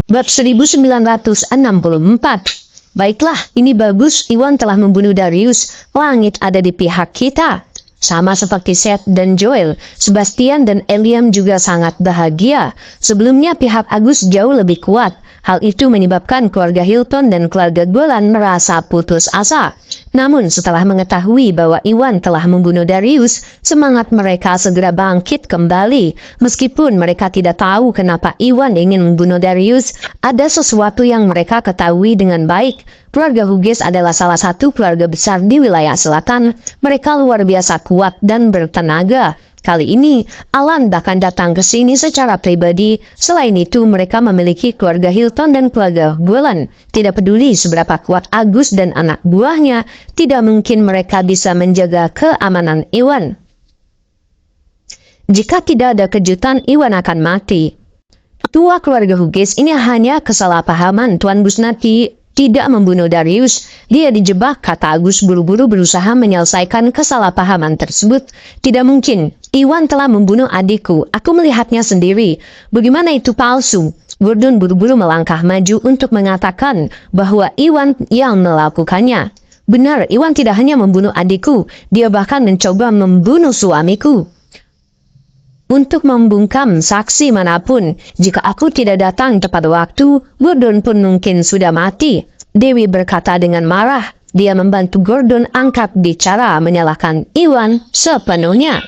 Bab 1964. Baiklah, ini bagus. Iwan telah membunuh Darius. Langit ada di pihak kita. Sama seperti Seth dan Joel, Sebastian dan Eliam juga sangat bahagia. Sebelumnya pihak Agus jauh lebih kuat. Hal itu menyebabkan keluarga Hilton dan keluarga Golan merasa putus asa. Namun setelah mengetahui bahwa Iwan telah membunuh Darius, semangat mereka segera bangkit kembali. Meskipun mereka tidak tahu kenapa Iwan ingin membunuh Darius, ada sesuatu yang mereka ketahui dengan baik. Keluarga Hughes adalah salah satu keluarga besar di wilayah selatan. Mereka luar biasa kuat dan bertenaga. Kali ini, Alan bahkan datang ke sini secara pribadi. Selain itu, mereka memiliki keluarga Hilton dan keluarga Golan. Tidak peduli seberapa kuat Agus dan anak buahnya, tidak mungkin mereka bisa menjaga keamanan Iwan. Jika tidak ada kejutan, Iwan akan mati. Tua keluarga Hughes ini hanya kesalahpahaman. Tuan Busnati tidak membunuh Darius. Dia dijebak, kata Agus buru-buru berusaha menyelesaikan kesalahpahaman tersebut. Tidak mungkin. Iwan telah membunuh adikku. Aku melihatnya sendiri. Bagaimana itu palsu? Gordon buru-buru melangkah maju untuk mengatakan bahwa Iwan yang melakukannya. Benar, Iwan tidak hanya membunuh adikku. Dia bahkan mencoba membunuh suamiku. Untuk membungkam saksi manapun, jika aku tidak datang tepat waktu, Gordon pun mungkin sudah mati. Dewi berkata dengan marah. Dia membantu Gordon angkat bicara menyalahkan Iwan sepenuhnya.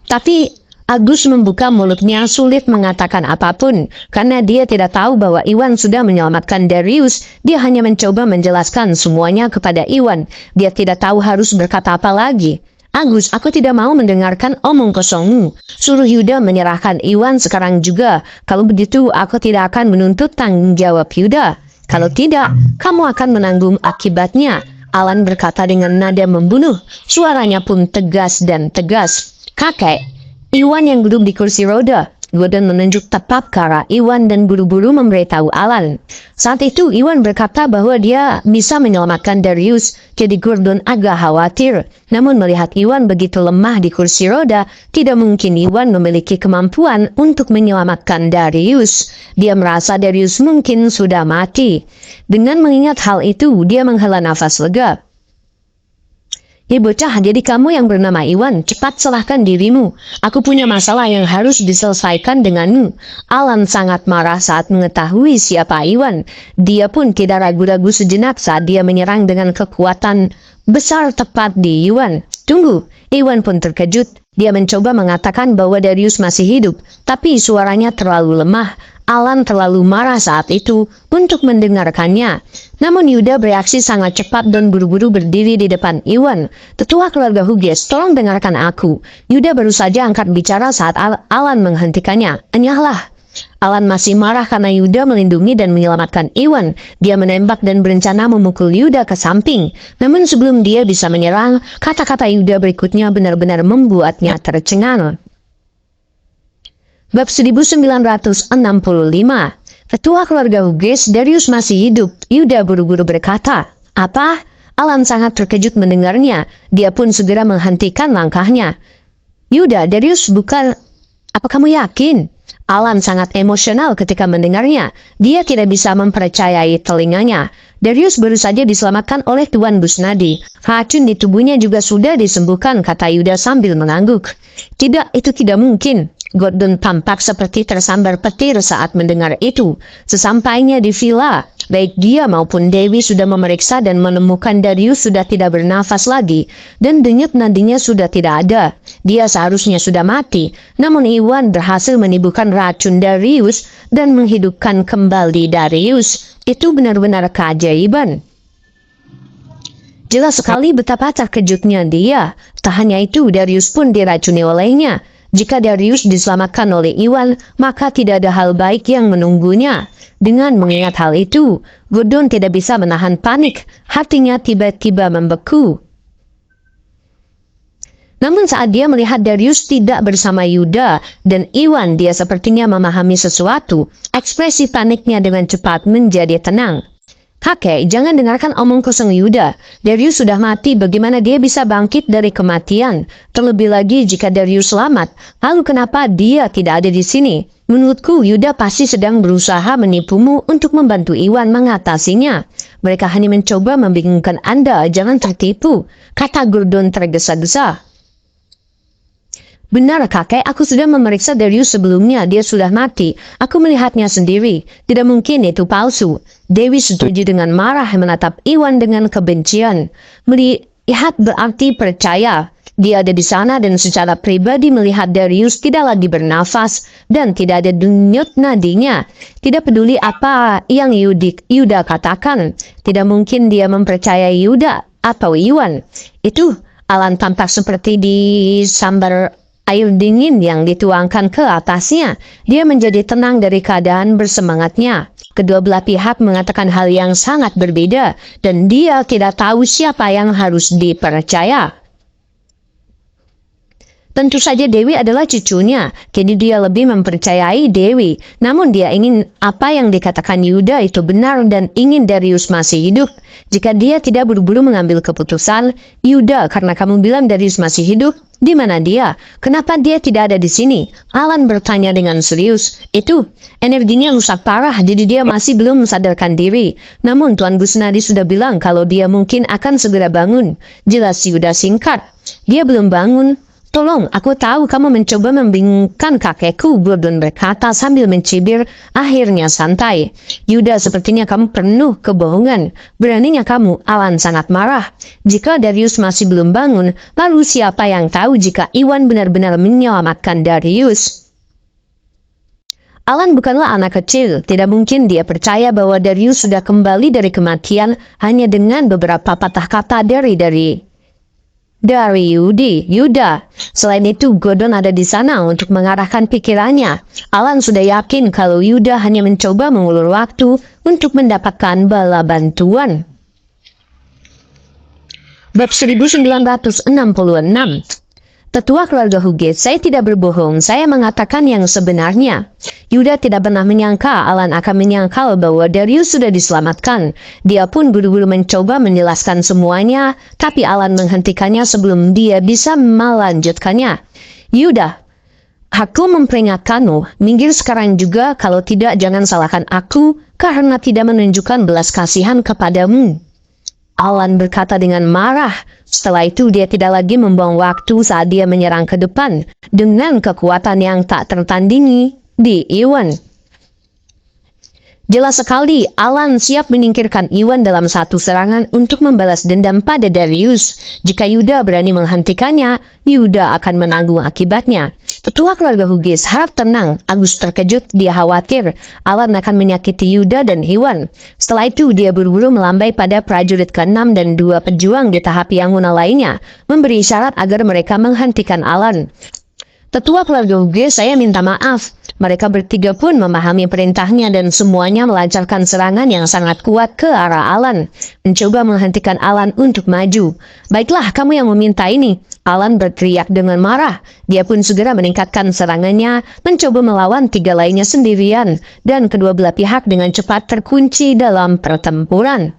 Tapi Agus membuka mulutnya, sulit mengatakan apapun, karena dia tidak tahu bahwa Iwan sudah menyelamatkan Darius. Dia hanya mencoba menjelaskan semuanya kepada Iwan. Dia tidak tahu harus berkata apa lagi. Agus, aku tidak mau mendengarkan omong kosongmu. Suruh Yuda menyerahkan Iwan sekarang juga. Kalau begitu, aku tidak akan menuntut tanggung jawab Yuda. Kalau tidak, kamu akan menanggung akibatnya. Alan berkata dengan nada membunuh. Suaranya pun tegas dan tegas. Kakek, Iwan yang duduk di kursi roda. Gordon menunjuk tepat ke arah Iwan dan buru-buru memberitahu Alan. Saat itu Iwan berkata bahwa dia bisa menyelamatkan Darius, jadi Gordon agak khawatir. Namun melihat Iwan begitu lemah di kursi roda, tidak mungkin Iwan memiliki kemampuan untuk menyelamatkan Darius. Dia merasa Darius mungkin sudah mati. Dengan mengingat hal itu, dia menghela nafas lega. Hei bocah, jadi kamu yang bernama Iwan, cepat serahkan dirimu. Aku punya masalah yang harus diselesaikan denganmu. Alan sangat marah saat mengetahui siapa Iwan. Dia pun tidak ragu-ragu sejenak saat dia menyerang dengan kekuatan besar tepat di Iwan. Tunggu, Iwan pun terkejut. Dia mencoba mengatakan bahwa Darius masih hidup, tapi suaranya terlalu lemah. Alan terlalu marah saat itu untuk mendengarkannya. Namun Yuda bereaksi sangat cepat dan buru-buru berdiri di depan Iwan. Tetua keluarga Hughes, tolong dengarkan aku. Yuda baru saja angkat bicara saat Alan menghentikannya. Enyahlah. Alan masih marah karena Yuda melindungi dan menyelamatkan Iwan. Dia menembak dan berencana memukul Yuda ke samping. Namun sebelum dia bisa menyerang, kata-kata Yuda berikutnya benar-benar membuatnya tercengang. Bab 1965. Ketua keluarga Hughes, Darius masih hidup. Yuda buru-buru berkata. Apa? Alan sangat terkejut mendengarnya. Dia pun segera menghentikan langkahnya. Yuda, Darius bukan... Apa kamu yakin? Alan sangat emosional ketika mendengarnya. Dia tidak bisa mempercayai telinganya. Darius baru saja diselamatkan oleh Tuan Busnadi. Racun di tubuhnya juga sudah disembuhkan, kata Yuda sambil mengangguk. Tidak, itu tidak mungkin. Gordon tampak seperti tersambar petir saat mendengar itu. Sesampainya di villa, baik dia maupun Dewi sudah memeriksa dan menemukan Darius sudah tidak bernafas lagi, dan denyut nadinya sudah tidak ada. Dia seharusnya sudah mati, namun Iwan berhasil menimbulkan racun Darius dan menghidupkan kembali Darius. Itu benar-benar keajaiban. Jelas sekali betapa terkejutnya dia. Tak hanya itu, Darius pun diracuni olehnya. Jika Darius diselamatkan oleh Iwan, maka tidak ada hal baik yang menunggunya. Dengan mengingat hal itu, Gordon tidak bisa menahan panik. Hatinya tiba-tiba membeku. Namun saat dia melihat Darius tidak bersama Yuda dan Iwan, dia sepertinya memahami sesuatu. Ekspresi paniknya dengan cepat menjadi tenang. Kakek, jangan dengarkan omong kosong Yuda. Darius sudah mati, bagaimana dia bisa bangkit dari kematian? Terlebih lagi jika Darius selamat, lalu kenapa dia tidak ada di sini? Menurutku, Yuda pasti sedang berusaha menipumu untuk membantu Iwan mengatasinya. Mereka hanya mencoba membingungkan Anda, jangan tertipu, kata Gordon tergesa-gesa. Benar kakek, aku sudah memeriksa Darius sebelumnya, dia sudah mati. Aku melihatnya sendiri, tidak mungkin itu palsu. Dewi setuju dengan marah menatap Iwan dengan kebencian. Melihat berarti percaya. Dia ada di sana dan secara pribadi melihat Darius tidak lagi bernafas dan tidak ada denyut nadinya. Tidak peduli apa yang Yuda katakan. Tidak mungkin dia mempercayai Yuda atau Iwan. Itu Alan tampak seperti disambar air dingin yang dituangkan ke atasnya. Dia menjadi tenang dari keadaan bersemangatnya. Kedua belah pihak mengatakan hal yang sangat berbeda dan dia tidak tahu siapa yang harus dipercaya. Tentu saja Dewi adalah cucunya, kini dia lebih mempercayai Dewi. Namun dia ingin apa yang dikatakan Yuda itu benar dan ingin Darius masih hidup. Jika dia tidak buru-buru mengambil keputusan, Yuda, karena kamu bilang Darius masih hidup, di mana dia? Kenapa dia tidak ada di sini? Alan bertanya dengan serius. Itu, energinya rusak parah, jadi dia masih belum sadarkan diri. Namun Tuan Gusnadi sudah bilang kalau dia mungkin akan segera bangun. Jelas Yuda singkat. Dia belum bangun. Tolong, aku tahu kamu mencoba membingungkan kakekku, Gordon berkata sambil mencibir, akhirnya santai. Yuda, sepertinya kamu penuh kebohongan. Beraninya kamu, Alan sangat marah. Jika Darius masih belum bangun, lalu siapa yang tahu jika Iwan benar-benar menyelamatkan Darius? Alan bukanlah anak kecil, tidak mungkin dia percaya bahwa Darius sudah kembali dari kematian hanya dengan beberapa patah kata dari Yuda. Selain itu, Gordon ada di sana untuk mengarahkan pikirannya. Alan sudah yakin kalau Yuda hanya mencoba mengulur waktu untuk mendapatkan bala bantuan. Bab 1966. Tetua keluarga Hughes, saya tidak berbohong, saya mengatakan yang sebenarnya. Yuda tidak pernah menyangka Alan akan menyangkal bahwa Darius sudah diselamatkan. Dia pun buru-buru mencoba menjelaskan semuanya, tapi Alan menghentikannya sebelum dia bisa melanjutkannya. Yuda, aku memperingatkanmu, minggir sekarang juga, kalau tidak jangan salahkan aku karena tidak menunjukkan belas kasihan kepadamu. Alan berkata dengan marah. Setelah itu dia tidak lagi membuang waktu saat dia menyerang ke depan dengan kekuatan yang tak tertandingi di Iwan. Jelas sekali Alan siap menyingkirkan Iwan dalam satu serangan untuk membalas dendam pada Darius. Jika Yuda berani menghentikannya, Yuda akan menanggung akibatnya. Tetua keluarga Hughes harap tenang. Agus terkejut, dia khawatir Alan akan menyakiti Yuda dan Iwan. Setelah itu dia buru-buru melambai pada prajurit ke-6 dan 2 pejuang di tahap yang guna lainnya, memberi isyarat agar mereka menghentikan Alan. Tetua keluarga Hughes, saya minta maaf. Mereka bertiga pun memahami perintahnya dan semuanya melancarkan serangan yang sangat kuat ke arah Alan, mencoba menghentikan Alan untuk maju. Baiklah, kamu yang meminta ini. Alan berteriak dengan marah. Dia pun segera meningkatkan serangannya, mencoba melawan 3 lainnya sendirian, dan kedua belah pihak dengan cepat terkunci dalam pertempuran.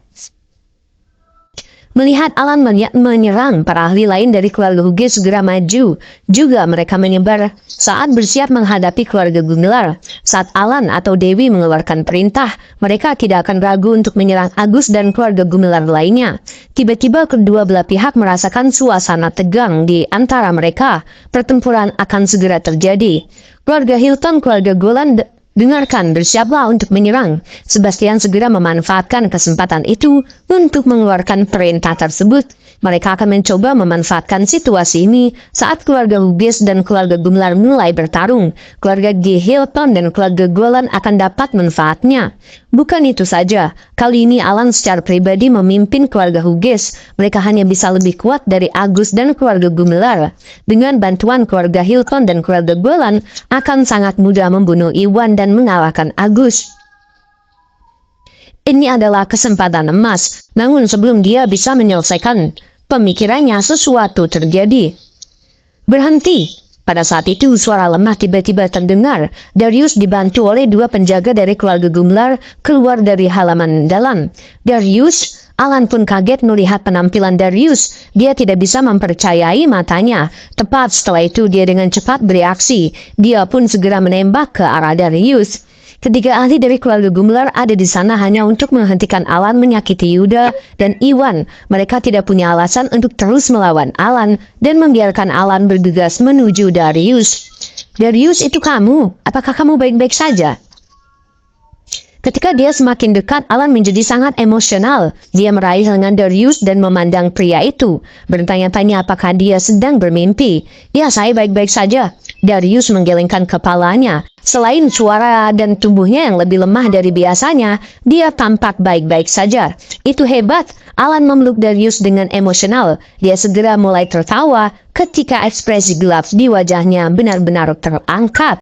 Melihat Alan menyerang, para ahli lain dari keluarga Hughes segera maju. Juga mereka menyebar saat bersiap menghadapi keluarga Gumelar. Saat Alan atau Dewi mengeluarkan perintah, mereka tidak akan ragu untuk menyerang Agus dan keluarga Gumelar lainnya. Tiba-tiba kedua belah pihak merasakan suasana tegang di antara mereka. Pertempuran akan segera terjadi. Keluarga Hilton, keluarga Golan, dengarkan, bersiaplah untuk menyerang. Sebastian segera memanfaatkan kesempatan itu untuk mengeluarkan perintah tersebut. Mereka akan mencoba memanfaatkan situasi ini saat keluarga Hughes dan keluarga Gumelar mulai bertarung. Keluarga G. Hilton dan keluarga Golan akan dapat manfaatnya. Bukan itu saja, kali ini Alan secara pribadi memimpin keluarga Hughes. Mereka hanya bisa lebih kuat dari Agus dan keluarga Gumelar. Dengan bantuan keluarga Hilton dan keluarga Golan, akan sangat mudah membunuh Iwan dan mengalahkan Agus. Ini adalah kesempatan emas, namun sebelum dia bisa menyelesaikan pemikirannya, sesuatu terjadi. Berhenti! Pada saat itu suara lemah tiba-tiba terdengar. Darius dibantu oleh dua penjaga dari keluarga Gumlar keluar dari halaman dalam. Alan pun kaget melihat penampilan Darius. Dia tidak bisa mempercayai matanya. Tepat setelah itu dia dengan cepat bereaksi. Dia pun segera menembak ke arah Darius. Ketiga ahli dari keluarga Gumlar ada di sana hanya untuk menghentikan Alan menyakiti Yuda dan Iwan. Mereka tidak punya alasan untuk terus melawan Alan dan membiarkan Alan bergegas menuju Darius. Darius, itu kamu? Apakah kamu baik-baik saja? Ketika dia semakin dekat, Alan menjadi sangat emosional. Dia meraih lengan Darius dan memandang pria itu. Bertanya-tanya apakah dia sedang bermimpi. Ya, saya baik-baik saja. Darius menggelengkan kepalanya. Selain suara dan tubuhnya yang lebih lemah dari biasanya, dia tampak baik-baik saja. Itu hebat. Alan memeluk Darius dengan emosional. Dia segera mulai tertawa ketika ekspresi gelap di wajahnya benar-benar terangkat.